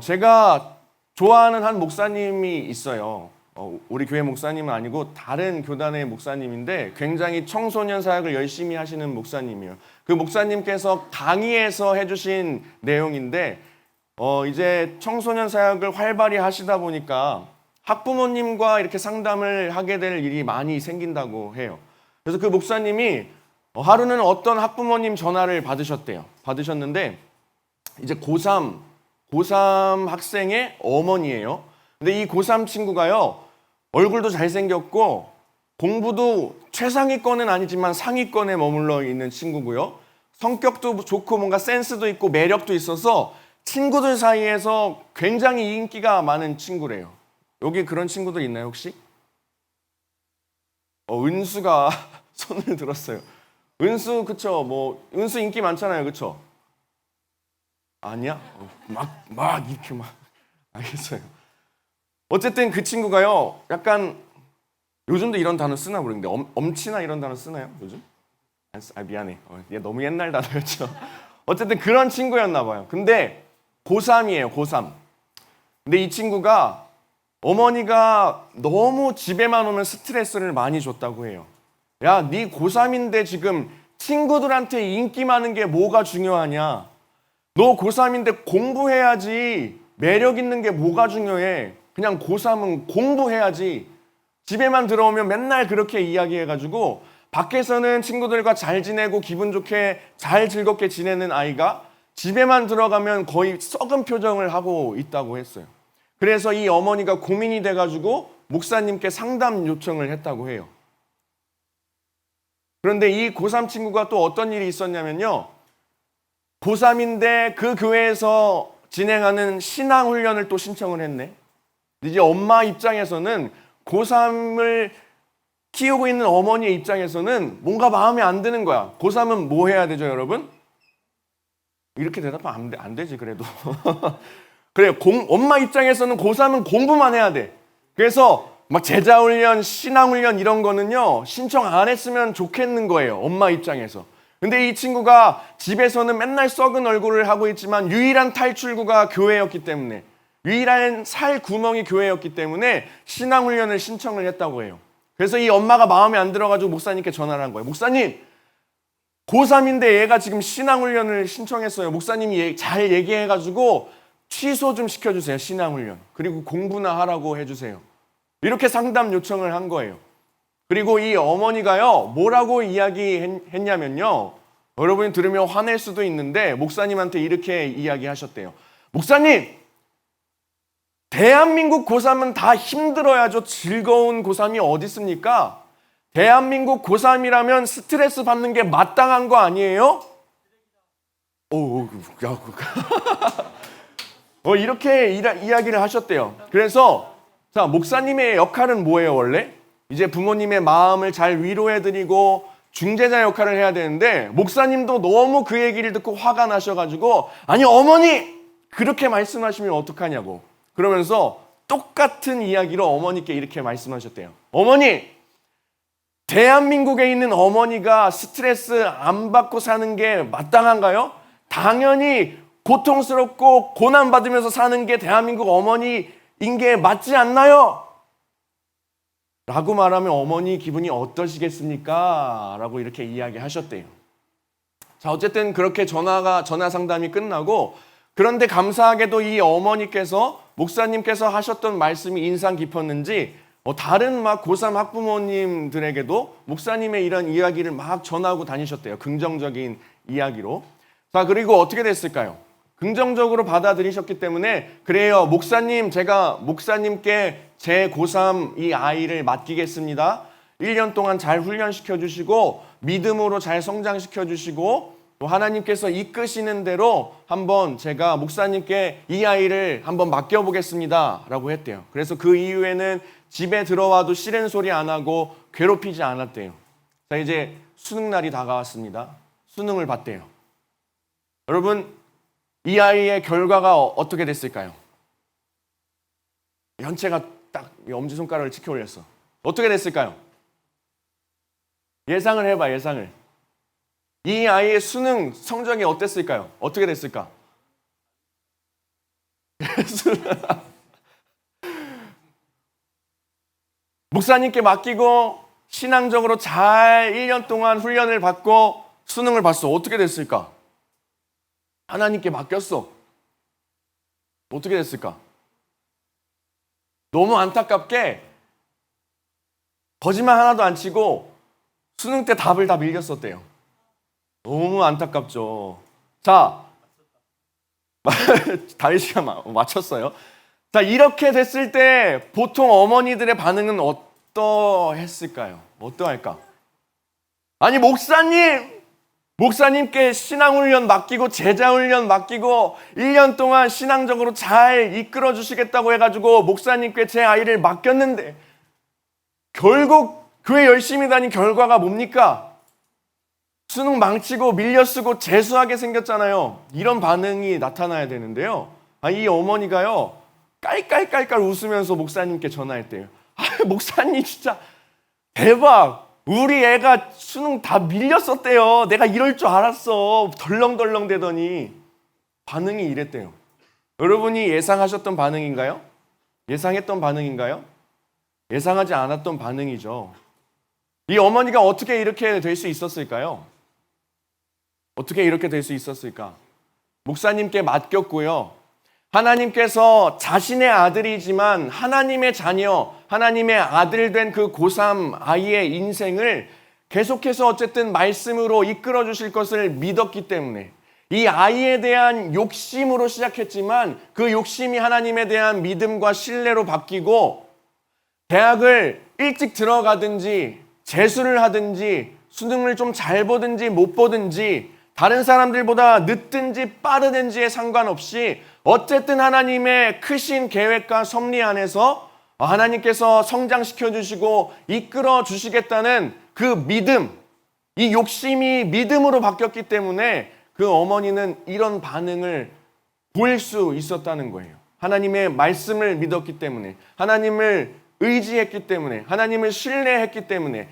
제가 좋아하는 한 목사님이 있어요. 우리 교회 목사님은 아니고 다른 교단의 목사님인데 굉장히 청소년 사역을 열심히 하시는 목사님이에요. 그 목사님께서 강의에서 해주신 내용인데 이제 청소년 사역을 활발히 하시다 보니까 학부모님과 이렇게 상담을 하게 될 일이 많이 생긴다고 해요. 그래서 그 목사님이 하루는 어떤 학부모님 전화를 받으셨는데 이제 고3 학생의 어머니예요. 근데 이 고3 친구가요, 얼굴도 잘생겼고 공부도 최상위권은 아니지만 상위권에 머물러 있는 친구고요. 성격도 좋고 뭔가 센스도 있고 매력도 있어서 친구들 사이에서 굉장히 인기가 많은 친구래요. 여기 그런 친구들 있나요 혹시? 은수가 손을 들었어요. 은수 그쵸? 은수 인기 많잖아요, 그쵸? 아니야? 막 이렇게 알겠어요. 어쨌든 그 친구가요, 약간 요즘도 이런 단어 쓰나 모르겠는데 엄치나 이런 단어 쓰나요 요즘? 미안해. 얘 너무 옛날 단어였죠. 어쨌든 그런 친구였나 봐요. 근데 고3이에요, 고3. 근데 이 친구가 어머니가 너무 집에만 오면 스트레스를 많이 줬다고 해요. 야, 네 고3인데 지금 친구들한테 인기 많은 게 뭐가 중요하냐? 너 고3인데 공부해야지. 매력 있는 게 뭐가 중요해? 그냥 고3은 공부해야지. 집에만 들어오면 맨날 그렇게 이야기해가지고 밖에서는 친구들과 잘 지내고 기분 좋게 잘 즐겁게 지내는 아이가 집에만 들어가면 거의 썩은 표정을 하고 있다고 했어요. 그래서 이 어머니가 고민이 돼가지고 목사님께 상담 요청을 했다고 해요. 그런데 이 고3 친구가 또 어떤 일이 있었냐면요, 고3인데 그 교회에서 진행하는 신앙훈련을 또 신청을 했네. 이제 엄마 입장에서는 고3을 키우고 있는 어머니의 입장에서는 뭔가 마음에 안 드는 거야. 고3은 뭐 해야 되죠, 여러분? 이렇게 대답하면 안 되지, 그래도. 그래, 엄마 입장에서는 고3은 공부만 해야 돼. 그래서 막 제자훈련, 신앙훈련 이런 거는요, 신청 안 했으면 좋겠는 거예요, 엄마 입장에서. 근데 이 친구가 집에서는 맨날 썩은 얼굴을 하고 있지만 유일한 탈출구가 교회였기 때문에, 유일한 살 구멍이 교회였기 때문에 신앙훈련을 신청을 했다고 해요. 그래서 이 엄마가 마음에 안 들어가지고 목사님께 전화를 한 거예요. 목사님, 고3인데 얘가 지금 신앙훈련을 신청했어요. 목사님이 잘 얘기해가지고 취소 좀 시켜주세요, 신앙훈련. 그리고 공부나 하라고 해주세요. 이렇게 상담 요청을 한 거예요. 그리고 이 어머니가요, 뭐라고 이야기했냐면요, 여러분이 들으면 화낼 수도 있는데 목사님한테 이렇게 이야기하셨대요. 목사님, 대한민국 고3은 다 힘들어야죠. 즐거운 고3이 어디 있습니까? 대한민국 고3이라면 스트레스 받는 게 마땅한 거 아니에요? 이렇게 이야기를 하셨대요. 그래서 자, 목사님의 역할은 뭐예요, 원래? 이제 부모님의 마음을 잘 위로해드리고 중재자 역할을 해야 되는데 목사님도 너무 그 얘기를 듣고 화가 나셔가지고 아니 어머니! 그렇게 말씀하시면 어떡하냐고. 그러면서 똑같은 이야기로 어머니께 이렇게 말씀하셨대요. 어머니! 대한민국에 있는 어머니가 스트레스 안 받고 사는 게 마땅한가요? 당연히 고통스럽고 고난받으면서 사는 게 대한민국 어머니인 게 맞지 않나요? 라고 말하면 어머니 기분이 어떠시겠습니까? 라고 이렇게 이야기하셨대요. 자, 어쨌든 그렇게 전화 상담이 끝나고, 그런데 감사하게도 이 어머니께서 목사님께서 하셨던 말씀이 인상 깊었는지 다른 고3 학부모님들에게도 목사님의 이런 이야기를 막 전하고 다니셨대요. 긍정적인 이야기로. 자, 그리고 어떻게 됐을까요? 긍정적으로 받아들이셨기 때문에 그래요, 목사님, 제가 목사님께 제 고3 이 아이를 맡기겠습니다. 1년 동안 잘 훈련시켜 주시고 믿음으로 잘 성장시켜 주시고 또 하나님께서 이끄시는 대로 한번 제가 목사님께 이 아이를 한번 맡겨보겠습니다 라고 했대요. 그래서 그 이후에는 집에 들어와도 싫은 소리 안 하고 괴롭히지 않았대요. 자, 이제 수능날이 다가왔습니다. 수능을 봤대요. 여러분, 이 아이의 결과가 어떻게 됐을까요? 현채가 딱 엄지손가락을 치켜 올렸어. 어떻게 됐을까요? 예상을 해봐, 예상을. 이 아이의 수능 성적이 어땠을까요? 어떻게 됐을까? 목사님께 맡기고 신앙적으로 잘 1년 동안 훈련을 받고 수능을 봤어. 어떻게 됐을까? 하나님께 맡겼어. 어떻게 됐을까? 너무 안타깝게 거짓말 하나도 안 치고 수능 때 답을 다 밀렸었대요. 너무 안타깝죠. 자, 다윗 씨가 맞췄어요. 자, 이렇게 됐을 때 보통 어머니들의 반응은 어떠했을까요? 어떠할까? 아니, 목사님께 신앙훈련 맡기고 제자훈련 맡기고 1년 동안 신앙적으로 잘 이끌어 주시겠다고 해가지고 목사님께 제 아이를 맡겼는데 결국 교회 열심히 다닌 결과가 뭡니까? 수능 망치고 밀려쓰고 재수하게 생겼잖아요. 이런 반응이 나타나야 되는데요. 이 어머니가요, 깔깔깔깔 웃으면서 목사님께 전화했대요. 목사님 진짜 대박. 우리 애가 수능 다 밀렸었대요. 내가 이럴 줄 알았어. 덜렁덜렁 대더니 반응이 이랬대요. 여러분이 예상하셨던 반응인가요? 예상했던 반응인가요? 예상하지 않았던 반응이죠. 이 어머니가 어떻게 이렇게 될 수 있었을까요? 어떻게 이렇게 될 수 있었을까? 목사님께 맡겼고요. 하나님께서 자신의 아들이지만 하나님의 자녀, 하나님의 아들 된 그 고3 아이의 인생을 계속해서 어쨌든 말씀으로 이끌어 주실 것을 믿었기 때문에 이 아이에 대한 욕심으로 시작했지만 그 욕심이 하나님에 대한 믿음과 신뢰로 바뀌고 대학을 일찍 들어가든지 재수를 하든지 수능을 좀 잘 보든지 못 보든지 다른 사람들보다 늦든지 빠르든지에 상관없이 어쨌든 하나님의 크신 계획과 섭리 안에서 하나님께서 성장시켜 주시고 이끌어 주시겠다는 그 믿음, 이 욕심이 믿음으로 바뀌었기 때문에 그 어머니는 이런 반응을 보일 수 있었다는 거예요. 하나님의 말씀을 믿었기 때문에, 하나님을 의지했기 때문에, 하나님을 신뢰했기 때문에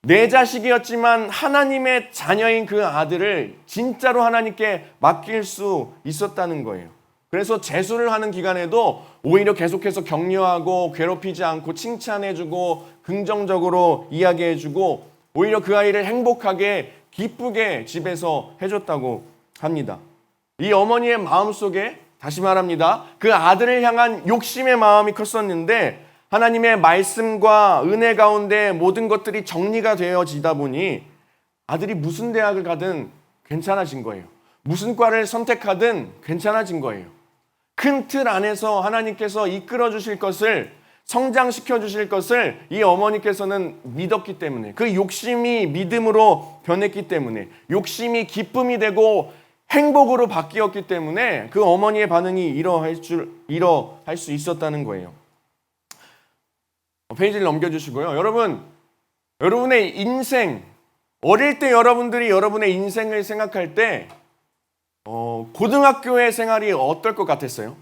내 자식이었지만 하나님의 자녀인 그 아들을 진짜로 하나님께 맡길 수 있었다는 거예요. 그래서 재수를 하는 기간에도 오히려 계속해서 격려하고 괴롭히지 않고 칭찬해주고 긍정적으로 이야기해주고 오히려 그 아이를 행복하게 기쁘게 집에서 해줬다고 합니다. 이 어머니의 마음속에 다시 말합니다. 그 아들을 향한 욕심의 마음이 컸었는데 하나님의 말씀과 은혜 가운데 모든 것들이 정리가 되어지다 보니 아들이 무슨 대학을 가든 괜찮아진 거예요. 무슨 과를 선택하든 괜찮아진 거예요. 큰 틀 안에서 하나님께서 이끌어 주실 것을 성장시켜 주실 것을 이 어머니께서는 믿었기 때문에 그 욕심이 믿음으로 변했기 때문에 욕심이 기쁨이 되고 행복으로 바뀌었기 때문에 그 어머니의 반응이 이러할 수 있었다는 거예요. 페이지를 넘겨주시고요. 여러분의 인생, 어릴 때 여러분들이 여러분의 인생을 생각할 때 고등학교의 생활이 어떨 것 같았어요?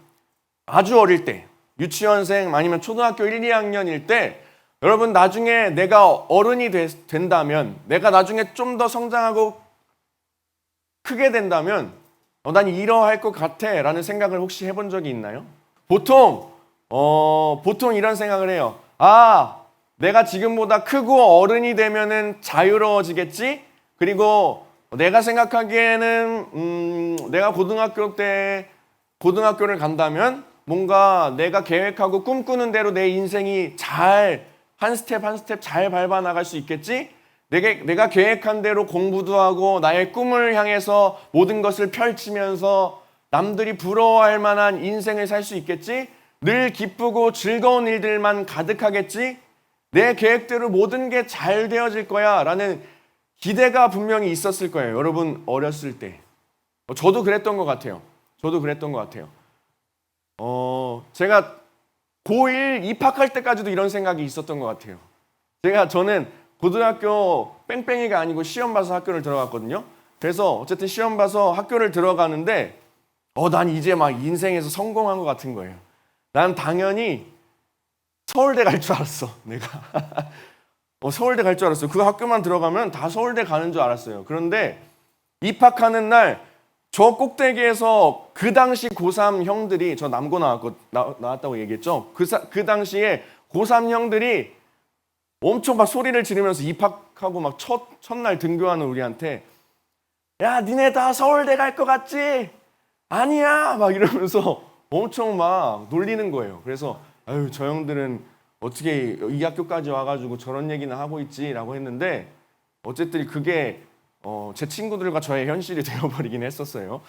아주 어릴 때, 유치원생 아니면 초등학교 1, 2학년일 때 여러분 나중에 내가 어른이 된다면 내가 나중에 좀 더 성장하고 크게 된다면 난 이러할 것 같아 라는 생각을 혹시 해본 적이 있나요? 보통 이런 생각을 해요. 내가 지금보다 크고 어른이 되면은 자유로워지겠지? 그리고 내가 생각하기에는 내가 고등학교를 간다면 뭔가 내가 계획하고 꿈꾸는 대로 내 인생이 잘 한 스텝 한 스텝 잘 밟아 나갈 수 있겠지? 내가 계획한 대로 공부도 하고 나의 꿈을 향해서 모든 것을 펼치면서 남들이 부러워할 만한 인생을 살 수 있겠지? 늘 기쁘고 즐거운 일들만 가득하겠지? 내 계획대로 모든 게 잘 되어질 거야 라는 기대가 분명히 있었을 거예요. 여러분 어렸을 때. 저도 그랬던 것 같아요. 제가 고1 입학할 때까지도 이런 생각이 있었던 것 같아요. 저는 고등학교 뺑뺑이가 아니고 시험 봐서 학교를 들어갔거든요. 그래서 어쨌든 시험 봐서 학교를 들어가는데 난 이제 막 인생에서 성공한 것 같은 거예요. 난 당연히 서울대 갈 줄 알았어. 내가 서울대 갈 줄 알았어요. 그 학교만 들어가면 다 서울대 가는 줄 알았어요. 그런데 입학하는 날 저 꼭대기에서 그 당시 고3 형들이, 저 남고 나왔다고 얘기했죠. 그 당시에 고3 형들이 엄청 막 소리를 지르면서 입학하고 막 첫날 등교하는 우리한테, 야, 니네 다 서울대 갈 것 같지? 아니야! 막 이러면서 엄청 막 놀리는 거예요. 그래서 아유, 저 형들은 어떻게 이 학교까지 와가지고 저런 얘기나 하고 있지라고 했는데, 어쨌든 그게 제 친구들과 저의 현실이 되어버리긴 했었어요.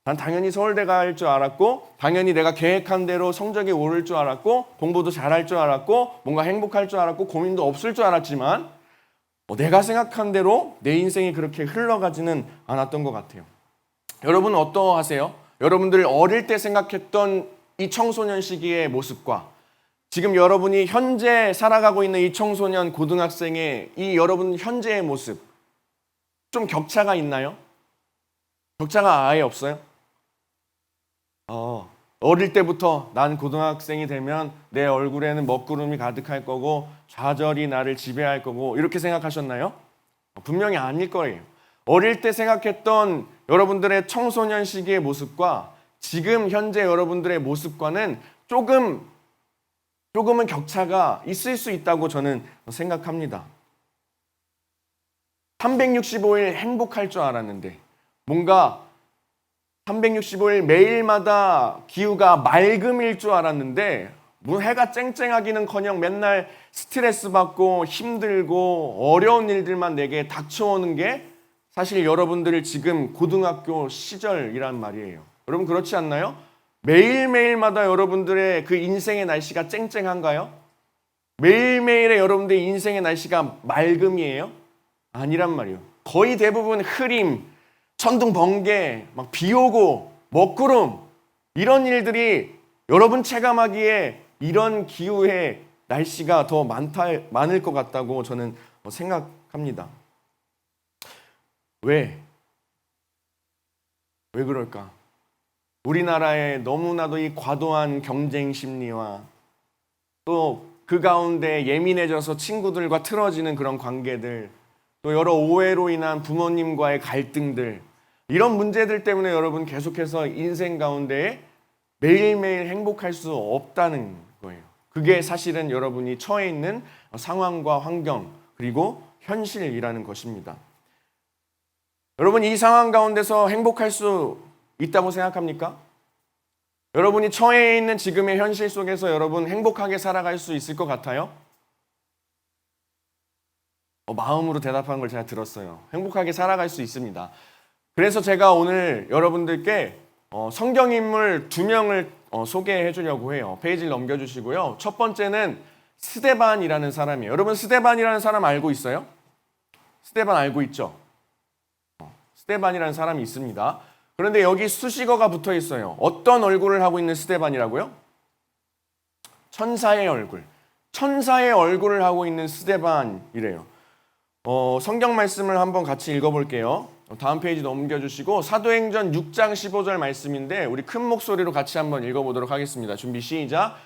난 당연히 서울대 갈 줄 알았고, 당연히 내가 계획한 대로 성적이 오를 줄 알았고, 공부도 잘할 줄 알았고, 뭔가 행복할 줄 알았고, 고민도 없을 줄 알았지만 내가 생각한 대로 내 인생이 그렇게 흘러가지는 않았던 것 같아요. 여러분 어떠하세요? 여러분들 어릴 때 생각했던 이 청소년 시기의 모습과 지금 여러분이 현재 살아가고 있는 이 청소년 고등학생의 이 여러분 현재의 모습, 좀 격차가 있나요? 격차가 아예 없어요? 어릴 때부터 난 고등학생이 되면 내 얼굴에는 먹구름이 가득할 거고 좌절이 나를 지배할 거고 이렇게 생각하셨나요? 분명히 아닐 거예요. 어릴 때 생각했던 여러분들의 청소년 시기의 모습과 지금 현재 여러분들의 모습과는 조금은 격차가 있을 수 있다고 저는 생각합니다. 365일 행복할 줄 알았는데, 뭔가 365일 매일마다 기후가 맑음일 줄 알았는데, 뭐 해가 쨍쨍하기는커녕 맨날 스트레스 받고 힘들고 어려운 일들만 내게 닥쳐오는 게 사실 여러분들 지금 고등학교 시절이란 말이에요. 여러분 그렇지 않나요? 매일매일마다 여러분들의 그 인생의 날씨가 쨍쨍한가요? 매일매일의 여러분들의 인생의 날씨가 맑음이에요? 아니란 말이에요. 거의 대부분 흐림, 천둥 번개, 막 비 오고 먹구름, 이런 일들이 여러분 체감하기에 이런 기후의 날씨가 더 많을 것 같다고 저는 생각합니다. 왜 그럴까? 우리나라의 너무나도 이 과도한 경쟁 심리와 또 그 가운데 예민해져서 친구들과 틀어지는 그런 관계들, 또 여러 오해로 인한 부모님과의 갈등들, 이런 문제들 때문에 여러분 계속해서 인생 가운데 매일매일 행복할 수 없다는 거예요. 그게 사실은 여러분이 처해 있는 상황과 환경 그리고 현실이라는 것입니다. 여러분 이 상황 가운데서 행복할 수 있다고 생각합니까? 여러분이 처해 있는 지금의 현실 속에서 여러분 행복하게 살아갈 수 있을 것 같아요? 마음으로 대답하는 걸 제가 들었어요. 행복하게 살아갈 수 있습니다. 그래서 제가 오늘 여러분들께 성경인물 2명을 소개해 주려고 해요. 페이지를 넘겨주시고요. 첫 번째는 스데반이라는 사람이에요. 여러분 스데반이라는 사람 알고 있어요? 스데반 알고 있죠? 스데반이라는 사람이 있습니다. 그런데 여기 수식어가 붙어 있어요. 어떤 얼굴을 하고 있는 스데반이라고요? 천사의 얼굴. 천사의 얼굴을 하고 있는 스데반이래요. 성경 말씀을 한번 같이 읽어볼게요. 다음 페이지 넘겨주시고 사도행전 6장 15절 말씀인데 우리 큰 목소리로 같이 한번 읽어보도록 하겠습니다. 준비 시작.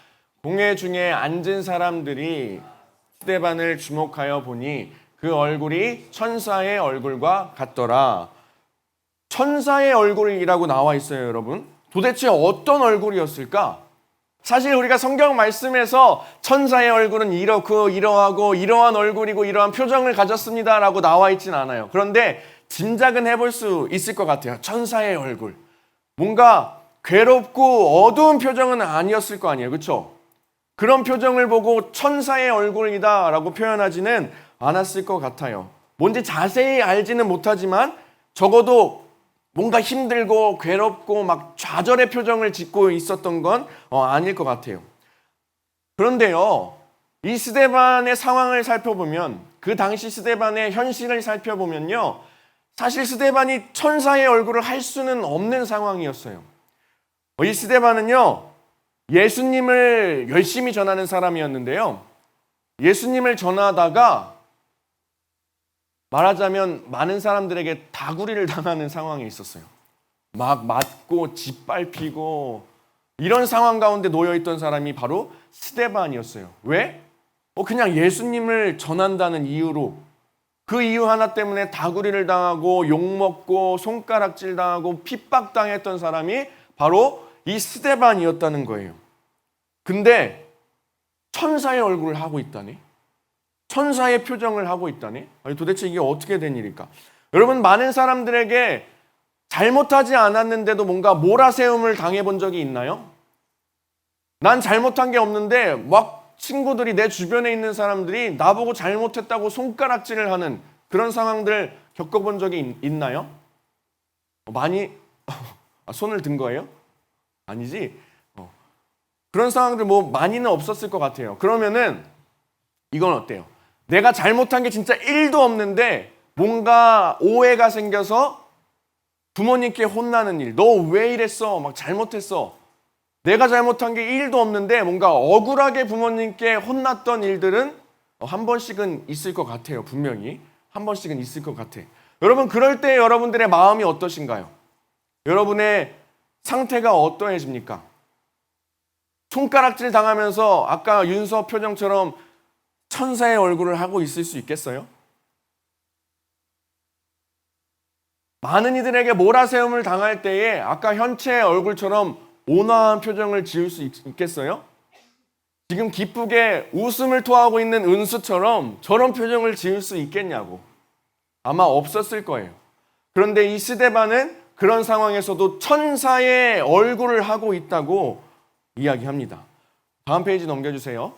공회 중에 앉은 사람들이 스데반을 주목하여 보니 그 얼굴이 천사의 얼굴과 같더라. 천사의 얼굴이라고 나와 있어요, 여러분. 도대체 어떤 얼굴이었을까? 사실 우리가 성경 말씀에서 천사의 얼굴은 이러고 이러하고 이러한 얼굴이고 이러한 표정을 가졌습니다라고 나와 있진 않아요. 그런데 짐작은 해볼 수 있을 것 같아요. 천사의 얼굴. 뭔가 괴롭고 어두운 표정은 아니었을 거 아니에요. 그렇죠? 그런 표정을 보고 천사의 얼굴이다라고 표현하지는 않았을 것 같아요. 뭔지 자세히 알지는 못하지만 적어도 뭔가 힘들고 괴롭고 막 좌절의 표정을 짓고 있었던 건 아닐 것 같아요. 그런데요, 이 스데반의 상황을 살펴보면, 그 당시 스데반의 현실을 살펴보면요, 사실 스데반이 천사의 얼굴을 할 수는 없는 상황이었어요. 이 스데반은요, 예수님을 열심히 전하는 사람이었는데요, 예수님을 전하다가 말하자면 많은 사람들에게 다구리를 당하는 상황에 있었어요. 막 맞고 짓밟히고 이런 상황 가운데 놓여있던 사람이 바로 스데반이었어요. 왜? 그냥 예수님을 전한다는 이유로 그 이유 하나 때문에 다구리를 당하고 욕먹고 손가락질 당하고 핍박당했던 사람이 바로 이 스데반이었다는 거예요. 근데 천사의 얼굴을 하고 있다니? 천사의 표정을 하고 있다니? 아니 도대체 이게 어떻게 된 일일까? 여러분, 많은 사람들에게 잘못하지 않았는데도 뭔가 몰아세움을 당해본 적이 있나요? 난 잘못한 게 없는데 막 친구들이, 내 주변에 있는 사람들이 나보고 잘못했다고 손가락질을 하는 그런 상황들 겪어본 적이 있나요? 많이 손을 든 거예요? 아니지? 그런 상황들 뭐 많이는 없었을 것 같아요. 그러면은 이건 어때요? 내가 잘못한 게 진짜 1도 없는데 뭔가 오해가 생겨서 부모님께 혼나는 일. 너 왜 이랬어? 막 잘못했어. 내가 잘못한 게 1도 없는데 뭔가 억울하게 부모님께 혼났던 일들은 한 번씩은 있을 것 같아요. 분명히 한 번씩은 있을 것 같아. 여러분, 그럴 때 여러분들의 마음이 어떠신가요? 여러분의 상태가 어떠해집니까? 손가락질 당하면서 아까 윤서 표정처럼 천사의 얼굴을 하고 있을 수 있겠어요? 많은 이들에게 몰아세움을 당할 때에 아까 현채의 얼굴처럼 온화한 표정을 지을 수 있겠어요? 지금 기쁘게 웃음을 토하고 있는 은수처럼 저런 표정을 지을 수 있겠냐고. 아마 없었을 거예요. 그런데 이 스데반은 그런 상황에서도 천사의 얼굴을 하고 있다고 이야기합니다. 다음 페이지 넘겨주세요.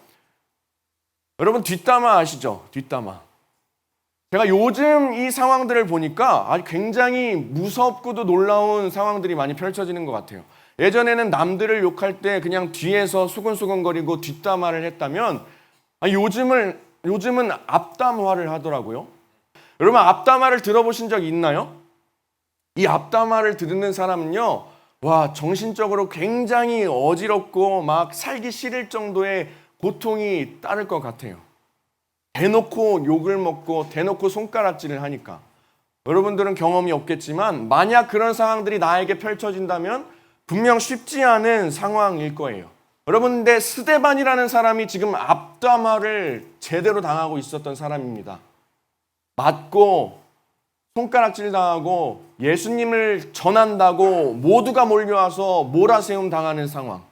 여러분, 뒷담화 아시죠? 뒷담화. 제가 요즘 이 상황들을 보니까 아주 굉장히 무섭고도 놀라운 상황들이 많이 펼쳐지는 것 같아요. 예전에는 남들을 욕할 때 그냥 뒤에서 수근수근거리고 뒷담화를 했다면 요즘은 앞담화를 하더라고요. 여러분, 앞담화를 들어보신 적 있나요? 이 앞담화를 듣는 사람은요, 와, 정신적으로 굉장히 어지럽고 막 살기 싫을 정도의 고통이 따를 것 같아요. 대놓고 욕을 먹고 대놓고 손가락질을 하니까. 여러분들은 경험이 없겠지만 만약 그런 상황들이 나에게 펼쳐진다면 분명 쉽지 않은 상황일 거예요. 여러분, 근데 스데반이라는 사람이 지금 앞담화를 제대로 당하고 있었던 사람입니다. 맞고 손가락질 당하고 예수님을 전한다고 모두가 몰려와서 몰아세움 당하는 상황.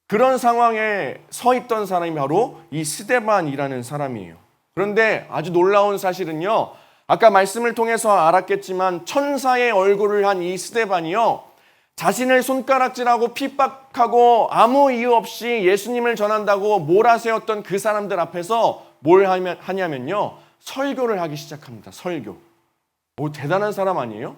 그런 상황에 서 있던 사람이 바로 이 스데반이라는 사람이에요. 그런데 아주 놀라운 사실은요, 아까 말씀을 통해서 알았겠지만 천사의 얼굴을 한 이 스데반이요, 자신을 손가락질하고 핍박하고 아무 이유 없이 예수님을 전한다고 몰아세웠던 그 사람들 앞에서 뭘 하냐면요, 설교를 하기 시작합니다. 설교. 오, 대단한 사람 아니에요?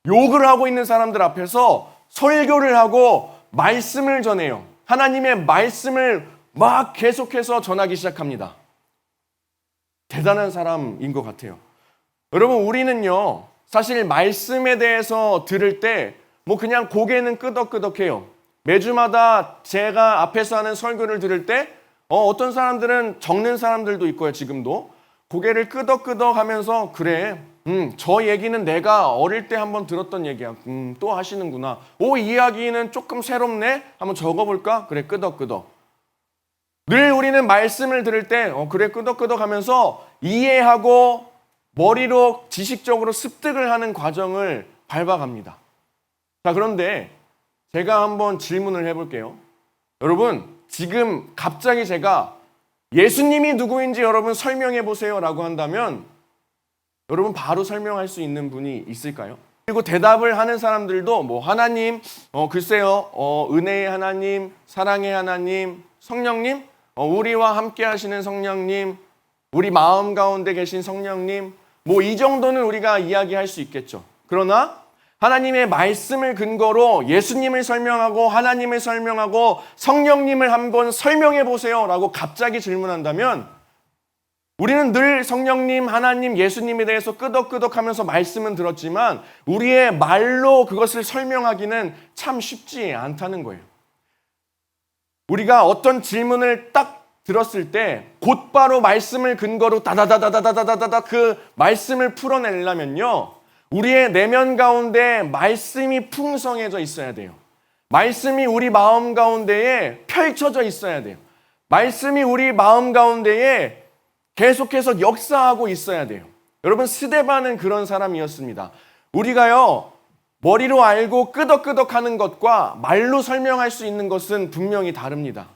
욕을 하고 있는 사람들 앞에서 설교를 하고 말씀을 전해요. 하나님의 말씀을 막 계속해서 전하기 시작합니다. 대단한 사람인 것 같아요. 여러분, 우리는요, 사실 말씀에 대해서 들을 때 뭐 그냥 고개는 끄덕끄덕해요. 매주마다 제가 앞에서 하는 설교를 들을 때 어떤 사람들은 적는 사람들도 있고요. 지금도 고개를 끄덕끄덕 하면서 그래, 저 얘기는 내가 어릴 때 한번 들었던 얘기야. 또 하시는구나. 오, 이야기는 조금 새롭네. 한번 적어볼까? 그래, 끄덕끄덕. 늘 우리는 말씀을 들을 때 그래, 끄덕끄덕 하면서 이해하고 머리로 지식적으로 습득을 하는 과정을 밟아갑니다. 자, 그런데 제가 한번 질문을 해볼게요. 여러분, 지금 갑자기 제가 예수님이 누구인지 여러분 설명해 보세요 라고 한다면 여러분 바로 설명할 수 있는 분이 있을까요? 그리고 대답을 하는 사람들도 뭐 하나님, 글쎄요, 은혜의 하나님, 사랑의 하나님, 성령님, 우리와 함께 하시는 성령님, 우리 마음 가운데 계신 성령님, 뭐 이 정도는 우리가 이야기할 수 있겠죠. 그러나 하나님의 말씀을 근거로 예수님을 설명하고 하나님을 설명하고 성령님을 한번 설명해 보세요 라고 갑자기 질문한다면 우리는 늘 성령님, 하나님, 예수님에 대해서 끄덕끄덕하면서 말씀은 들었지만 우리의 말로 그것을 설명하기는 참 쉽지 않다는 거예요. 우리가 어떤 질문을 딱 들었을 때 곧바로 말씀을 근거로 다다다다다다다다다 그 말씀을 풀어내려면요, 우리의 내면 가운데 말씀이 풍성해져 있어야 돼요. 말씀이 우리 마음 가운데에 펼쳐져 있어야 돼요. 말씀이 우리 마음 가운데에 계속해서 역사하고 있어야 돼요. 여러분, 스데반은 그런 사람이었습니다. 우리가요, 머리로 알고 끄덕끄덕하는 것과 말로 설명할 수 있는 것은 분명히 다릅니다.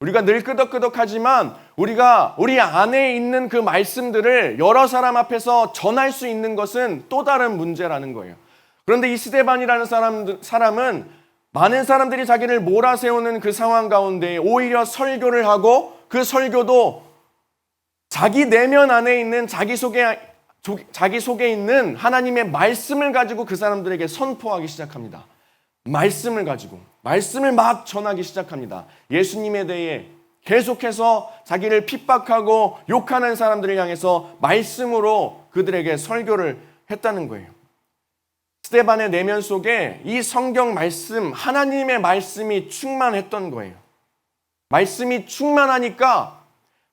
우리가 늘 끄덕끄덕하지만 우리가 우리 안에 있는 그 말씀들을 여러 사람 앞에서 전할 수 있는 것은 또 다른 문제라는 거예요. 그런데 이 스데반이라는 사람은 많은 사람들이 자기를 몰아세우는 그 상황 가운데 오히려 설교를 하고 그 설교도 자기 내면 안에 있는 자기 속에 있는 하나님의 말씀을 가지고 그 사람들에게 선포하기 시작합니다. 말씀을 막 전하기 시작합니다. 예수님에 대해 계속해서 자기를 핍박하고 욕하는 사람들을 향해서 말씀으로 그들에게 설교를 했다는 거예요. 스데반의 내면 속에 이 성경 말씀, 하나님의 말씀이 충만했던 거예요. 말씀이 충만하니까,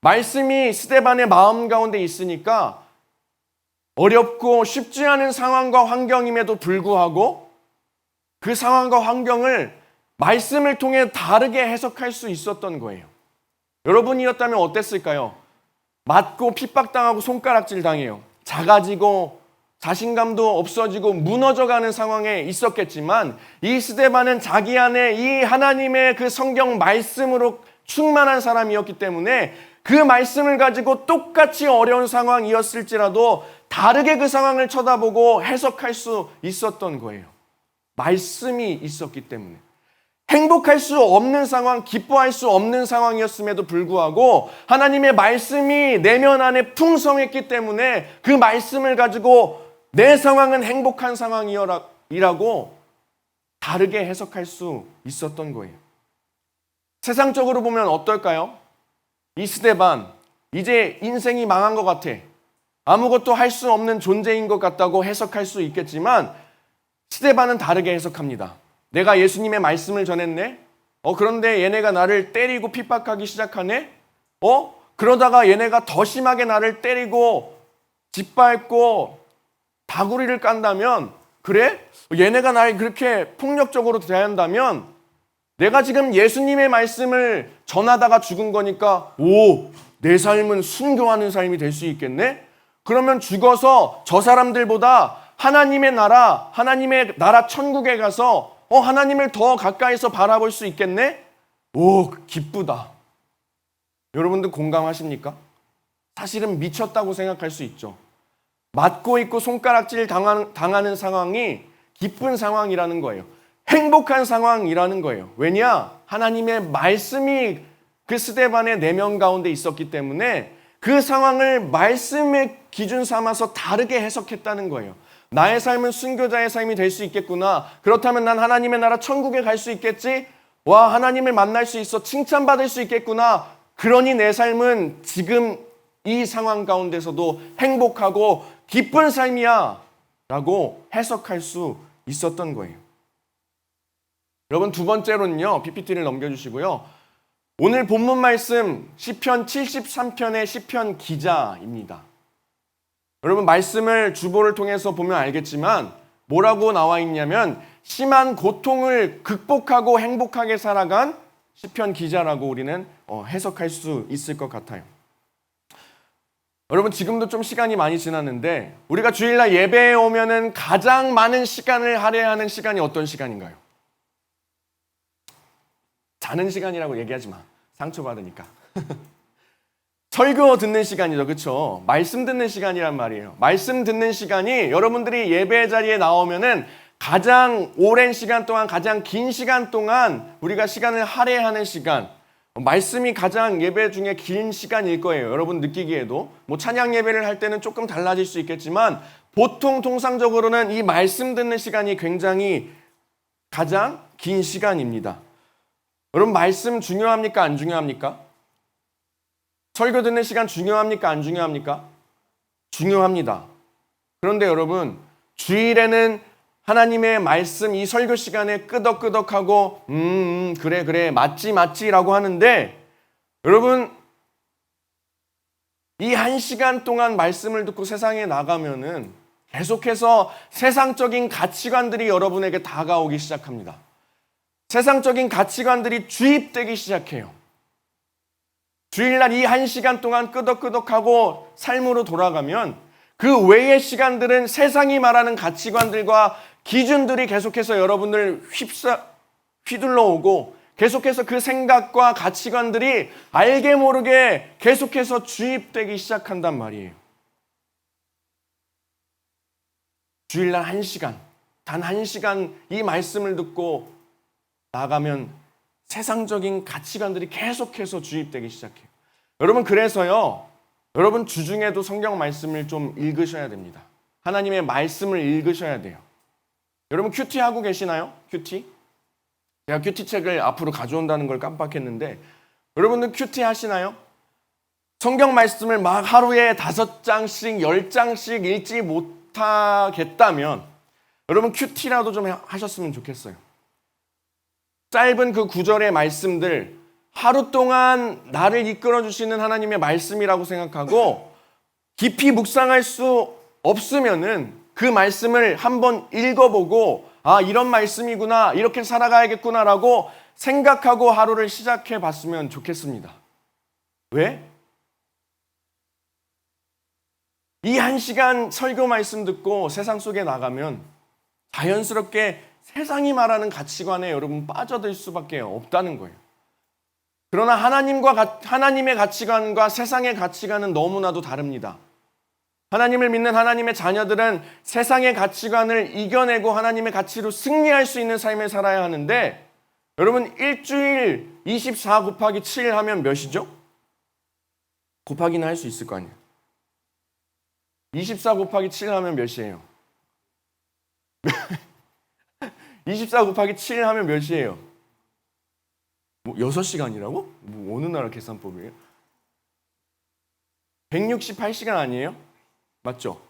말씀이 스데반의 마음 가운데 있으니까 어렵고 쉽지 않은 상황과 환경임에도 불구하고 그 상황과 환경을 말씀을 통해 다르게 해석할 수 있었던 거예요. 여러분이었다면 어땠을까요? 맞고 핍박당하고 손가락질 당해요. 작아지고 자신감도 없어지고 무너져가는 상황에 있었겠지만 이 스데반은 자기 안에 이 하나님의 그 성경 말씀으로 충만한 사람이었기 때문에 그 말씀을 가지고 똑같이 어려운 상황이었을지라도 다르게 그 상황을 쳐다보고 해석할 수 있었던 거예요. 말씀이 있었기 때문에. 행복할 수 없는 상황, 기뻐할 수 없는 상황이었음에도 불구하고 하나님의 말씀이 내면 안에 풍성했기 때문에 그 말씀을 가지고 내 상황은 행복한 상황이라고 다르게 해석할 수 있었던 거예요. 세상적으로 보면 어떨까요? 이 스데반, 이제 인생이 망한 것 같아. 아무것도 할 수 없는 존재인 것 같다고 해석할 수 있겠지만 스데반은 다르게 해석합니다. 내가 예수님의 말씀을 전했네? 그런데 얘네가 나를 때리고 핍박하기 시작하네? 그러다가 얘네가 더 심하게 나를 때리고 짓밟고 다구리를 깐다면, 그래? 얘네가 날 그렇게 폭력적으로 대한다면 내가 지금 예수님의 말씀을 전하다가 죽은 거니까 내 삶은 순교하는 삶이 될 수 있겠네? 그러면 죽어서 저 사람들보다 하나님의 나라 천국에 가서 하나님을 더 가까이서 바라볼 수 있겠네? 기쁘다. 여러분들 공감하십니까? 사실은 미쳤다고 생각할 수 있죠. 맞고 있고 손가락질 당하는 상황이 기쁜 상황이라는 거예요. 행복한 상황이라는 거예요. 왜냐? 하나님의 말씀이 그 스데반의 내면 가운데 있었기 때문에 그 상황을 말씀의 기준 삼아서 다르게 해석했다는 거예요. 나의 삶은 순교자의 삶이 될 수 있겠구나. 그렇다면 난 하나님의 나라 천국에 갈 수 있겠지? 하나님을 만날 수 있어. 칭찬받을 수 있겠구나. 그러니 내 삶은 지금 이 상황 가운데서도 행복하고 기쁜 삶이야 라고 해석할 수 있었던 거예요. 여러분, 두 번째로는요, PPT를 넘겨주시고요. 오늘 본문 말씀 시편 73편의 시편 기자입니다. 여러분, 말씀을 주보를 통해서 보면 알겠지만 뭐라고 나와 있냐면 심한 고통을 극복하고 행복하게 살아간 시편 기자라고 우리는 해석할 수 있을 것 같아요. 여러분, 지금도 좀 시간이 많이 지났는데 우리가 주일날 예배에 오면은 가장 많은 시간을 할애하는 시간이 어떤 시간인가요? 자는 시간이라고 얘기하지 마. 상처받으니까. 설교 듣는 시간이죠. 그렇죠? 말씀 듣는 시간이란 말이에요. 말씀 듣는 시간이 여러분들이 예배 자리에 나오면은 가장 오랜 시간 동안, 가장 긴 시간 동안 우리가 시간을 할애하는 시간, 말씀이 가장 예배 중에 긴 시간일 거예요. 여러분 느끼기에도. 찬양 예배를 할 때는 조금 달라질 수 있겠지만 보통 통상적으로는 이 말씀 듣는 시간이 굉장히 가장 긴 시간입니다. 여러분, 말씀 중요합니까? 안 중요합니까? 설교 듣는 시간 중요합니까? 안 중요합니까? 중요합니다. 그런데 여러분, 주일에는 하나님의 말씀 이 설교 시간에 끄덕끄덕하고 그래 맞지라고 하는데, 여러분, 이 1시간 동안 말씀을 듣고 세상에 나가면은 계속해서 세상적인 가치관들이 여러분에게 다가오기 시작합니다. 세상적인 가치관들이 주입되기 시작해요. 주일날 이 1시간 동안 끄덕끄덕하고 삶으로 돌아가면 그 외의 시간들은 세상이 말하는 가치관들과 기준들이 계속해서 여러분을 휘둘러 오고 계속해서 그 생각과 가치관들이 알게 모르게 계속해서 주입되기 시작한단 말이에요. 주일날 1시간, 단 1시간 이 말씀을 듣고 나가면 세상적인 가치관들이 계속해서 주입되기 시작해요. 여러분, 그래서요, 여러분 주중에도 성경 말씀을 좀 읽으셔야 됩니다. 하나님의 말씀을 읽으셔야 돼요. 여러분 큐티 하고 계시나요? 큐티? 제가 큐티 책을 앞으로 가져온다는 걸 깜빡했는데 여러분들 큐티 하시나요? 성경 말씀을 막 하루에 5장씩 10장씩 읽지 못하겠다면 여러분 큐티라도 좀 하셨으면 좋겠어요. 짧은 그 구절의 말씀들 하루 동안 나를 이끌어 주시는 하나님의 말씀이라고 생각하고 깊이 묵상할 수 없으면은 그 말씀을 한번 읽어보고 아, 이런 말씀이구나, 이렇게 살아가야겠구나라고 생각하고 하루를 시작해 봤으면 좋겠습니다. 왜? 이 1시간 설교 말씀 듣고 세상 속에 나가면 자연스럽게 세상이 말하는 가치관에 여러분 빠져들 수밖에 없다는 거예요. 그러나 하나님의 가치관과 세상의 가치관은 너무나도 다릅니다. 하나님을 믿는 하나님의 자녀들은 세상의 가치관을 이겨내고 하나님의 가치로 승리할 수 있는 삶을 살아야 하는데 여러분 일주일 24 곱하기 7 하면 몇이죠? 곱하기는 할 수 있을 거 아니에요. 24 곱하기 7 하면 몇이에요? 24 곱하기 7 하면 몇이에요? 뭐 6시간이라고? 뭐 어느 나라 계산법이에요? 168시간 아니에요? 맞죠?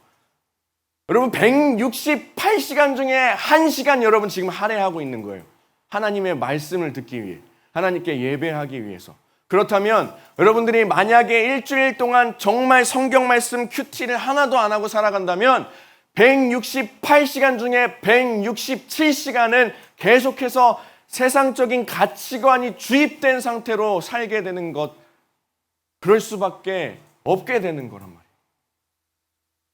여러분 168시간 중에 1시간 여러분 지금 할애하고 있는 거예요. 하나님의 말씀을 듣기 위해, 하나님께 예배하기 위해서. 그렇다면 여러분들이 만약에 일주일 동안 정말 성경 말씀 큐티를 하나도 안 하고 살아간다면 168시간 중에 167시간은 계속해서 세상적인 가치관이 주입된 상태로 살게 되는 것, 그럴 수밖에 없게 되는 거란 말이에요.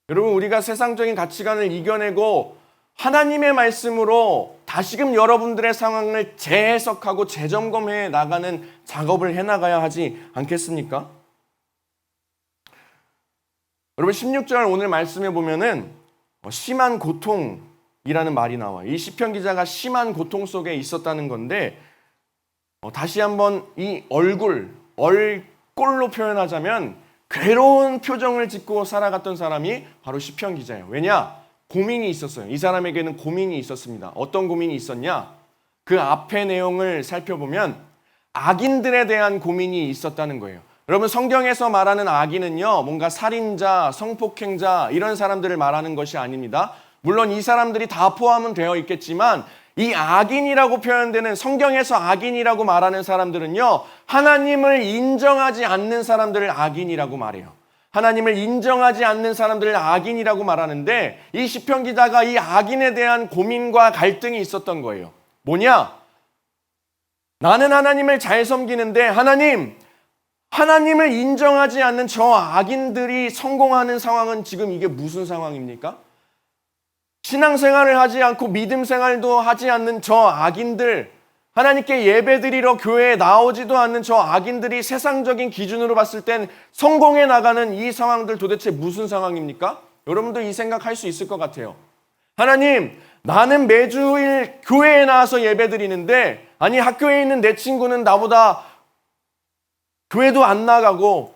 여러분 우리가 세상적인 가치관을 이겨내고 하나님의 말씀으로 다시금 여러분들의 상황을 재해석하고 재점검해 나가는 작업을 해나가야 하지 않겠습니까? 여러분 16절 오늘 말씀에 보면은 심한 고통이라는 말이 나와요. 이 시편 기자가 심한 고통 속에 있었다는 건데 다시 한번 이 얼꼴로 표현하자면 괴로운 표정을 짓고 살아갔던 사람이 바로 시편 기자예요. 왜냐? 고민이 있었어요. 이 사람에게는 고민이 있었습니다. 어떤 고민이 있었냐? 그 앞의 내용을 살펴보면 악인들에 대한 고민이 있었다는 거예요. 여러분 성경에서 말하는 악인은요, 뭔가 살인자, 성폭행자 이런 사람들을 말하는 것이 아닙니다. 물론 이 사람들이 다 포함은 되어 있겠지만 이 악인이라고 표현되는, 성경에서 악인이라고 말하는 사람들은요, 하나님을 인정하지 않는 사람들을 악인이라고 말해요. 하나님을 인정하지 않는 사람들을 악인이라고 말하는데 이 시편 기자가 이 악인에 대한 고민과 갈등이 있었던 거예요. 뭐냐? 나는 하나님을 잘 섬기는데 하나님을 인정하지 않는 저 악인들이 성공하는 상황은 지금 이게 무슨 상황입니까? 신앙생활을 하지 않고 믿음 생활도 하지 않는 저 악인들, 하나님께 예배드리러 교회에 나오지도 않는 저 악인들이 세상적인 기준으로 봤을 땐 성공해 나가는 이 상황들 도대체 무슨 상황입니까? 여러분도 이 생각할 수 있을 것 같아요. 하나님, 나는 매주일 교회에 나와서 예배드리는데 아니 학교에 있는 내 친구는 나보다 교회도 안 나가고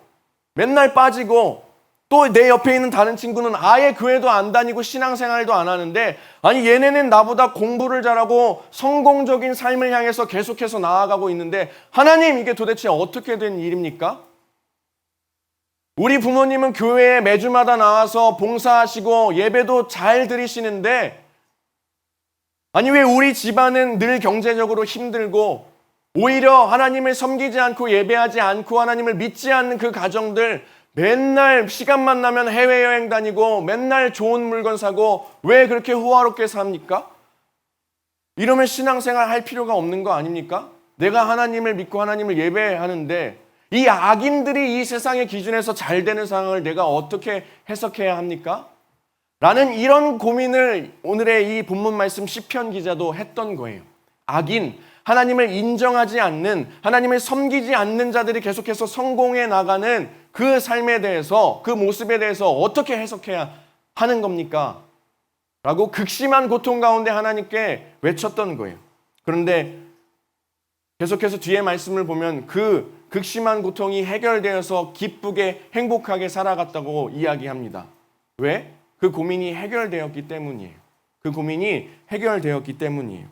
맨날 빠지고 또 내 옆에 있는 다른 친구는 아예 교회도 안 다니고 신앙생활도 안 하는데 아니 얘네는 나보다 공부를 잘하고 성공적인 삶을 향해서 계속해서 나아가고 있는데 하나님, 이게 도대체 어떻게 된 일입니까? 우리 부모님은 교회에 매주마다 나와서 봉사하시고 예배도 잘 드리시는데 아니 왜 우리 집안은 늘 경제적으로 힘들고 오히려 하나님을 섬기지 않고 예배하지 않고 하나님을 믿지 않는 그 가정들 맨날 시간만 나면 해외여행 다니고 맨날 좋은 물건 사고 왜 그렇게 호화롭게 삽니까? 이러면 신앙생활 할 필요가 없는 거 아닙니까? 내가 하나님을 믿고 하나님을 예배하는데 이 악인들이 이 세상의 기준에서 잘 되는 상황을 내가 어떻게 해석해야 합니까? 라는 이런 고민을 오늘의 이 본문 말씀 시편 기자도 했던 거예요. 악인, 하나님을 인정하지 않는, 하나님을 섬기지 않는 자들이 계속해서 성공해 나가는 그 삶에 대해서, 그 모습에 대해서 어떻게 해석해야 하는 겁니까? 라고 극심한 고통 가운데 하나님께 외쳤던 거예요. 그런데 계속해서 뒤에 말씀을 보면 그 극심한 고통이 해결되어서 기쁘게 행복하게 살아갔다고 이야기합니다. 왜? 그 고민이 해결되었기 때문이에요. 그 고민이 해결되었기 때문이에요.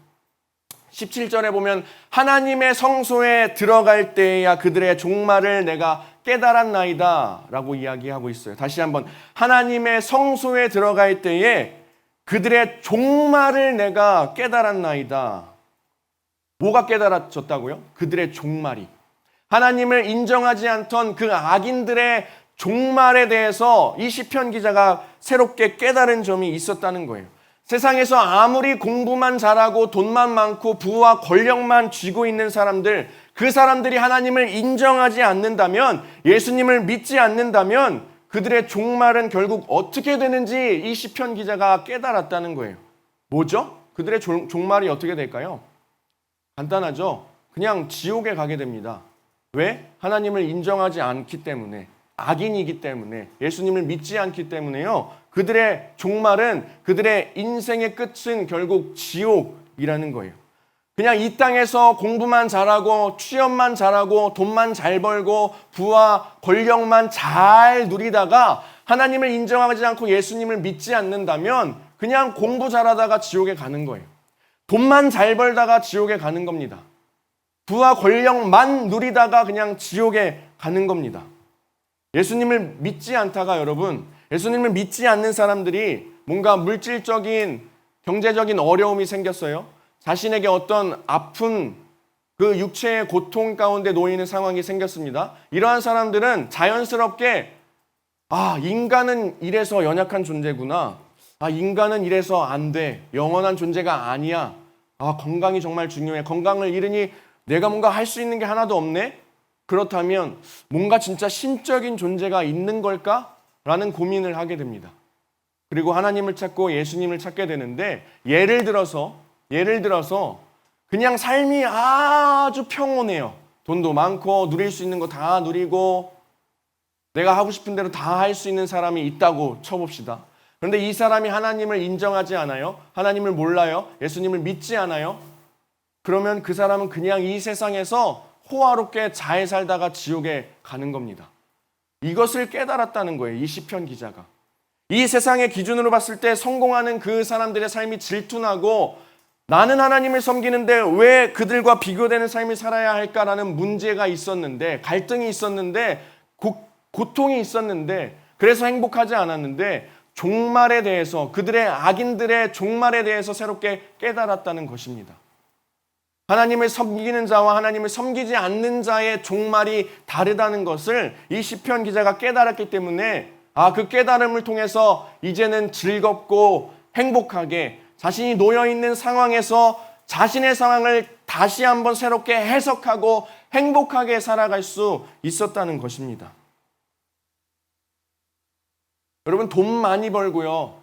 17절에 보면 하나님의 성소에 들어갈 때야 그들의 종말을 내가 깨달았나이다 라고 이야기하고 있어요. 다시 한번 하나님의 성소에 들어갈 때에 그들의 종말을 내가 깨달았나이다. 뭐가 깨달아졌다고요? 그들의 종말이. 하나님을 인정하지 않던 그 악인들의 종말에 대해서 이 시편 기자가 새롭게 깨달은 점이 있었다는 거예요. 세상에서 아무리 공부만 잘하고 돈만 많고 부와 권력만 쥐고 있는 사람들, 그 사람들이 하나님을 인정하지 않는다면, 예수님을 믿지 않는다면 그들의 종말은 결국 어떻게 되는지 이 시편 기자가 깨달았다는 거예요. 뭐죠? 그들의 종말이 어떻게 될까요? 간단하죠. 그냥 지옥에 가게 됩니다. 왜? 하나님을 인정하지 않기 때문에, 악인이기 때문에, 예수님을 믿지 않기 때문에요. 그들의 종말은, 그들의 인생의 끝은 결국 지옥이라는 거예요. 그냥 이 땅에서 공부만 잘하고 취업만 잘하고 돈만 잘 벌고 부와 권력만 잘 누리다가 하나님을 인정하지 않고 예수님을 믿지 않는다면 그냥 공부 잘하다가 지옥에 가는 거예요. 돈만 잘 벌다가 지옥에 가는 겁니다. 부와 권력만 누리다가 그냥 지옥에 가는 겁니다. 예수님을 믿지 않다가 여러분, 예수님을 믿지 않는 사람들이 뭔가 물질적인, 경제적인 어려움이 생겼어요. 자신에게 어떤 아픈 그 육체의 고통 가운데 놓이는 상황이 생겼습니다. 이러한 사람들은 자연스럽게 인간은 이래서 연약한 존재구나. 인간은 이래서 안 돼. 영원한 존재가 아니야. 건강이 정말 중요해. 건강을 잃으니 내가 뭔가 할 수 있는 게 하나도 없네? 그렇다면 뭔가 진짜 신적인 존재가 있는 걸까? 라는 고민을 하게 됩니다. 그리고 하나님을 찾고 예수님을 찾게 되는데 예를 들어서 그냥 삶이 아주 평온해요. 돈도 많고 누릴 수 있는 거 다 누리고 내가 하고 싶은 대로 다 할 수 있는 사람이 있다고 쳐봅시다. 그런데 이 사람이 하나님을 인정하지 않아요. 하나님을 몰라요. 예수님을 믿지 않아요. 그러면 그 사람은 그냥 이 세상에서 호화롭게 잘 살다가 지옥에 가는 겁니다. 이것을 깨달았다는 거예요. 이 시편 기자가. 이 세상의 기준으로 봤을 때 성공하는 그 사람들의 삶이 질투나고 나는 하나님을 섬기는데 왜 그들과 비교되는 삶을 살아야 할까라는 문제가 있었는데, 갈등이 있었는데, 고통이 있었는데, 그래서 행복하지 않았는데 종말에 대해서, 그들의 악인들의 종말에 대해서 새롭게 깨달았다는 것입니다. 하나님을 섬기는 자와 하나님을 섬기지 않는 자의 종말이 다르다는 것을 이 시편 기자가 깨달았기 때문에 그 깨달음을 통해서 이제는 즐겁고 행복하게 자신이 놓여있는 상황에서 자신의 상황을 다시 한번 새롭게 해석하고 행복하게 살아갈 수 있었다는 것입니다. 여러분, 돈 많이 벌고요,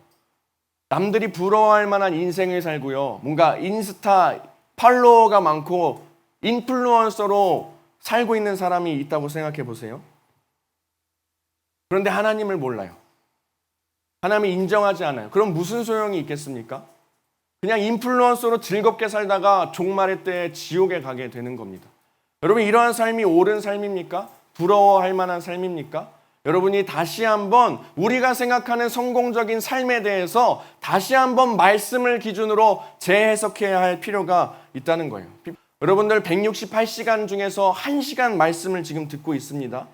남들이 부러워할 만한 인생을 살고요, 뭔가 인스타 팔로워가 많고 인플루언서로 살고 있는 사람이 있다고 생각해 보세요. 그런데 하나님을 몰라요. 하나님을 인정하지 않아요. 그럼 무슨 소용이 있겠습니까? 그냥 인플루언서로 즐겁게 살다가 종말의 때에 지옥에 가게 되는 겁니다. 여러분, 이러한 삶이 옳은 삶입니까? 부러워할 만한 삶입니까? 여러분이 다시 한번 우리가 생각하는 성공적인 삶에 대해서 다시 한번 말씀을 기준으로 재해석해야 할 필요가 있다는 거예요. 여러분들 168시간 중에서 1시간 말씀을 지금 듣고 있습니다.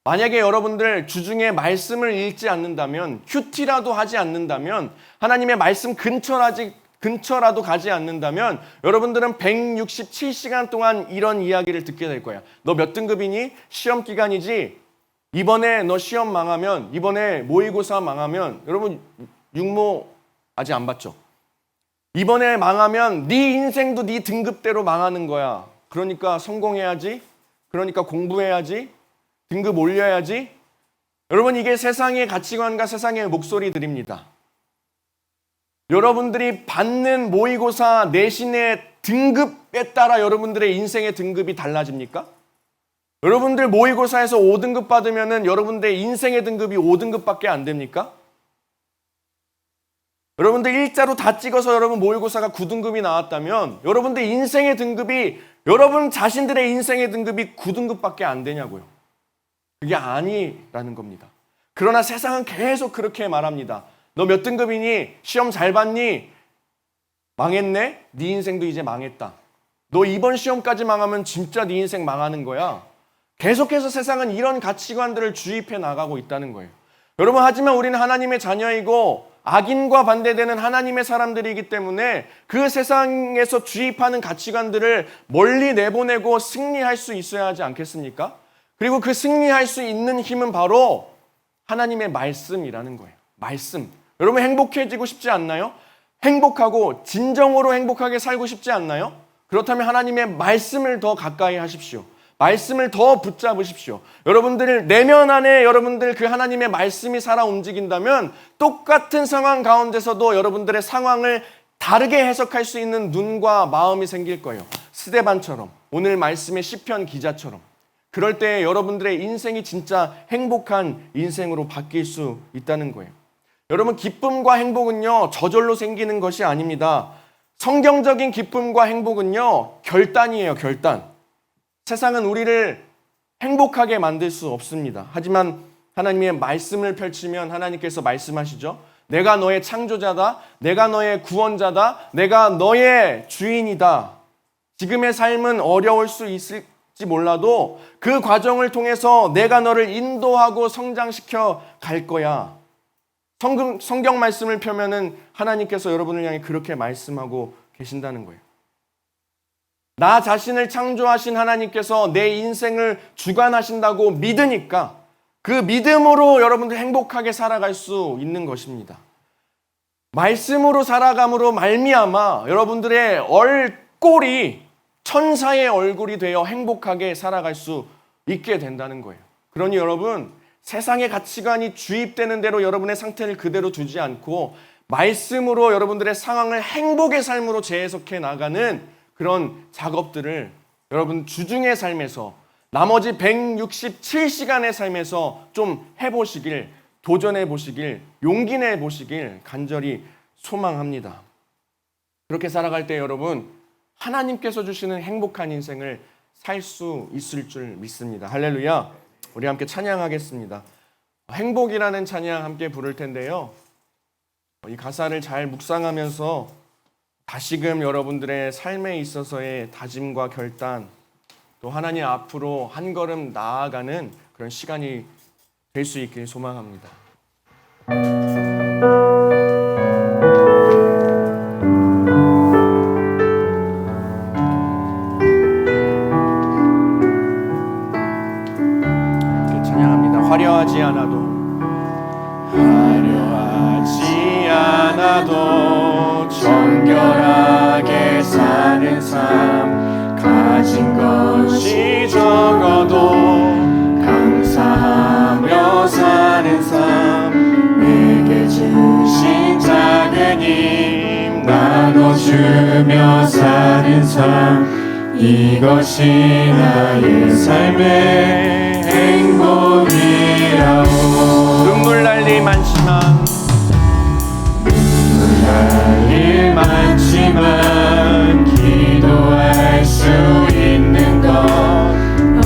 만약에 여러분들 주중에 말씀을 읽지 않는다면, 큐티라도 하지 않는다면, 하나님의 말씀 근처라도 가지 않는다면 여러분들은 167시간 동안 이런 이야기를 듣게 될 거야. 너 몇 등급이니? 시험 기간이지? 이번에 너 시험 망하면, 이번에 모의고사 망하면, 여러분 육모 아직 안 봤죠? 이번에 망하면 네 인생도 네 등급대로 망하는 거야. 그러니까 성공해야지, 그러니까 공부해야지, 등급 올려야지. 여러분, 이게 세상의 가치관과 세상의 목소리들입니다. 여러분들이 받는 모의고사 내신의 등급에 따라 여러분들의 인생의 등급이 달라집니까? 여러분들 모의고사에서 5등급 받으면은 여러분들의 인생의 등급이 5등급밖에 안 됩니까? 여러분들 일자로 다 찍어서 여러분 모의고사가 9등급이 나왔다면 여러분들 인생의 등급이, 여러분 자신들의 인생의 등급이 9등급밖에 안 되냐고요. 그게 아니라는 겁니다. 그러나 세상은 계속 그렇게 말합니다. 너 몇 등급이니? 시험 잘 봤니? 망했네? 네 인생도 이제 망했다. 너 이번 시험까지 망하면 진짜 네 인생 망하는 거야. 계속해서 세상은 이런 가치관들을 주입해 나가고 있다는 거예요. 여러분, 하지만 우리는 하나님의 자녀이고 악인과 반대되는 하나님의 사람들이기 때문에 그 세상에서 주입하는 가치관들을 멀리 내보내고 승리할 수 있어야 하지 않겠습니까? 그리고 그 승리할 수 있는 힘은 바로 하나님의 말씀이라는 거예요. 말씀. 여러분, 행복해지고 싶지 않나요? 행복하고 진정으로 행복하게 살고 싶지 않나요? 그렇다면 하나님의 말씀을 더 가까이 하십시오. 말씀을 더 붙잡으십시오. 여러분들 내면 안에 여러분들 그 하나님의 말씀이 살아 움직인다면 똑같은 상황 가운데서도 여러분들의 상황을 다르게 해석할 수 있는 눈과 마음이 생길 거예요. 스데반처럼, 오늘 말씀의 시편 기자처럼. 그럴 때 여러분들의 인생이 진짜 행복한 인생으로 바뀔 수 있다는 거예요. 여러분, 기쁨과 행복은요, 저절로 생기는 것이 아닙니다. 성경적인 기쁨과 행복은요, 결단이에요, 결단. 세상은 우리를 행복하게 만들 수 없습니다. 하지만 하나님의 말씀을 펼치면 하나님께서 말씀하시죠. 내가 너의 창조자다. 내가 너의 구원자다. 내가 너의 주인이다. 지금의 삶은 어려울 수 있을지 몰라도 그 과정을 통해서 내가 너를 인도하고 성장시켜 갈 거야. 성경 말씀을 펴면은 하나님께서 여러분을 향해 그렇게 말씀하고 계신다는 거예요. 나 자신을 창조하신 하나님께서 내 인생을 주관하신다고 믿으니까 그 믿음으로 여러분들 행복하게 살아갈 수 있는 것입니다. 말씀으로 살아감으로 말미암아 여러분들의 얼꼴이 천사의 얼굴이 되어 행복하게 살아갈 수 있게 된다는 거예요. 그러니 여러분, 세상의 가치관이 주입되는 대로 여러분의 상태를 그대로 두지 않고 말씀으로 여러분들의 상황을 행복의 삶으로 재해석해 나가는 그런 작업들을 여러분 주중의 삶에서, 나머지 167시간의 삶에서 좀 해보시길, 도전해보시길, 용기 내보시길 간절히 소망합니다. 그렇게 살아갈 때 여러분, 하나님께서 주시는 행복한 인생을 살 수 있을 줄 믿습니다. 할렐루야. 우리 함께 찬양하겠습니다. 행복이라는 찬양 함께 부를 텐데요. 이 가사를 잘 묵상하면서 다시금 여러분들의 삶에 있어서의 다짐과 결단, 또 하나님 앞으로 한 걸음 나아가는 그런 시간이 될 수 있길 소망합니다. 화려하지 않아도 정결하게 사는 삶, 가진 것이 적어도 감사하며 사는 삶, 내게 주신 작은 힘 나눠주며 사는 삶, 이것이 나의 삶의 행복이라오. 눈물 날 일 많지만 기도할 수 있는 것,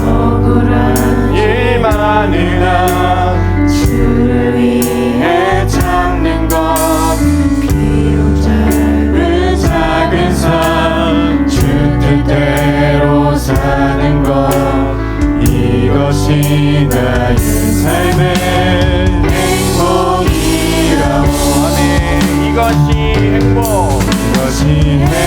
억울한 일 많으나 주를 위해 참는 것, 비록 짧은 작은 삶 주 뜻대로 사는 것, 이것이 나의 삶의 행복이라고. 아멘. 이것이 행복. 이것이 행복.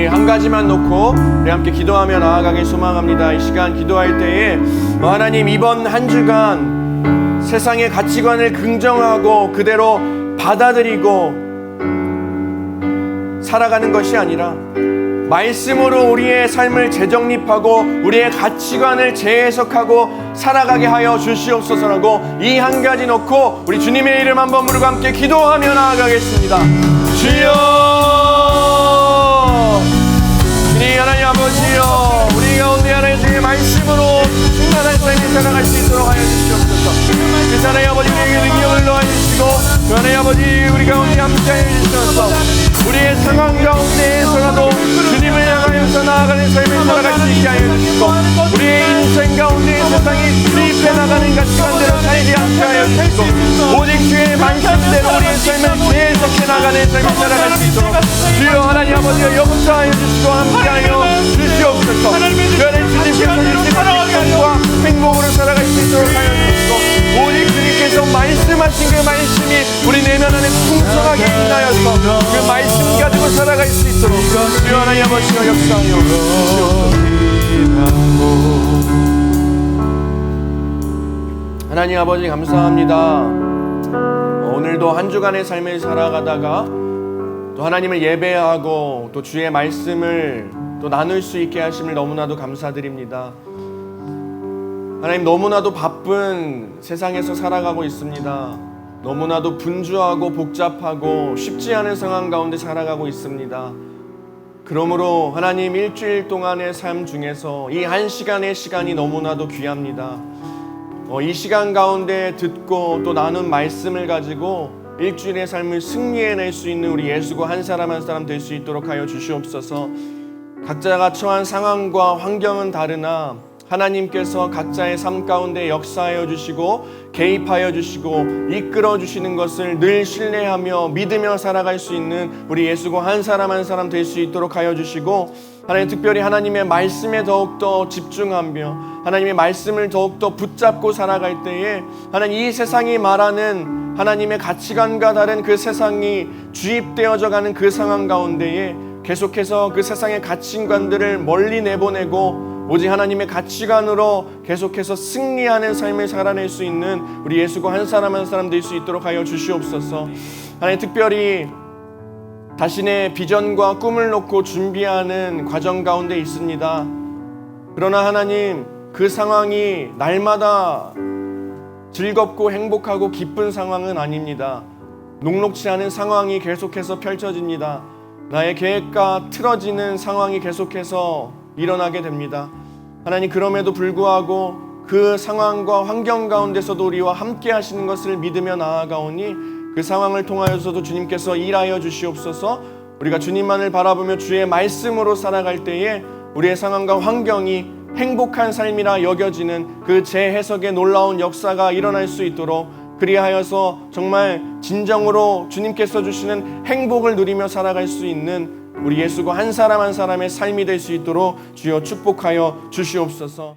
우리 한 가지만 놓고 우리 함께 기도하며 나아가길 소망합니다. 이 시간 기도할 때에 하나님, 이번 한 주간 세상의 가치관을 긍정하고 그대로 받아들이고 살아가는 것이 아니라 말씀으로 우리의 삶을 재정립하고 우리의 가치관을 재해석하고 살아가게 하여 주시옵소서라고 이 한 가지 놓고 우리 주님의 이름 한번 부르고 함께 기도하며 나아가겠습니다. 주여, 주님 하나님 아버지여, 우리 가운데 하나님 주의 말씀으로 충만한 삶을 살아갈 수 있도록 하여 주시옵소서. 그 하나님 아버지, 우리에게 능력을 넣어주시고 그 하나님 아버지, 우리 가운데 함께하여 주셔서 우리의 상황 가운데에서라도 주님을 향하여서 나아가는 삶을 살아갈 수 있게 하여 주시고 우리의 인생 가운데 세상이 수입해 나가는 가치관대로 살지 않게 하여 주시고 오직 주의 말씀대로 우리의 삶을 재해석해 나가는 삶을 살아갈 수 있도록 주여 하나님 아버지여 역사하여 주시고 함께하여 주시옵소서. 그 안에 주님께서 주시는 기쁨과 행복으로 살아갈 수 있도록 하여 주시고 오직 주님께서 말씀하신 그 말씀이 우리 내면 안에 풍성하게 임하여서 그 말씀 가지고 살아갈 수 있도록 주여 하나님 아버지여 역사하여 주시옵소서. 하나님 아버지 감사합니다. 오늘도 한 주간의 삶을 살아가다가 또 하나님을 예배하고 또 주의 말씀을 또 나눌 수 있게 하심을 너무나도 감사드립니다. 하나님, 너무나도 바쁜 세상에서 살아가고 있습니다. 너무나도 분주하고 복잡하고 쉽지 않은 상황 가운데 살아가고 있습니다. 그러므로 하나님, 일주일 동안의 삶 중에서 이 한 시간의 시간이 너무나도 귀합니다. 이 시간 가운데 듣고 또 나눈 말씀을 가지고 일주일의 삶을 승리해낼 수 있는 우리 예수고 한 사람 한 사람 될 수 있도록 하여 주시옵소서. 각자가 처한 상황과 환경은 다르나 하나님께서 각자의 삶 가운데 역사하여 주시고 개입하여 주시고 이끌어 주시는 것을 늘 신뢰하며 믿으며 살아갈 수 있는 우리 예수고 한 사람 한 사람 될 수 있도록 하여 주시고 하나님, 특별히 하나님의 말씀에 더욱더 집중하며 하나님의 말씀을 더욱더 붙잡고 살아갈 때에 하나님, 이 세상이 말하는 하나님의 가치관과 다른 그 세상이 주입되어져 가는 그 상황 가운데에 계속해서 그 세상의 가치관들을 멀리 내보내고 오직 하나님의 가치관으로 계속해서 승리하는 삶을 살아낼 수 있는 우리 예수고 한 사람 한 사람 될 수 있도록 하여 주시옵소서. 하나님, 특별히 자신의 비전과 꿈을 놓고 준비하는 과정 가운데 있습니다. 그러나 하나님, 그 상황이 날마다 즐겁고 행복하고 기쁜 상황은 아닙니다. 녹록지 않은 상황이 계속해서 펼쳐집니다. 나의 계획과 틀어지는 상황이 계속해서 일어나게 됩니다. 하나님, 그럼에도 불구하고 그 상황과 환경 가운데서도 우리와 함께 하시는 것을 믿으며 나아가오니 그 상황을 통하여서도 주님께서 일하여 주시옵소서. 우리가 주님만을 바라보며 주의 말씀으로 살아갈 때에 우리의 상황과 환경이 행복한 삶이라 여겨지는 그 재해석의 놀라운 역사가 일어날 수 있도록 그리하여서 정말 진정으로 주님께서 주시는 행복을 누리며 살아갈 수 있는 우리 예수고 한 사람 한 사람의 삶이 될 수 있도록 주여 축복하여 주시옵소서.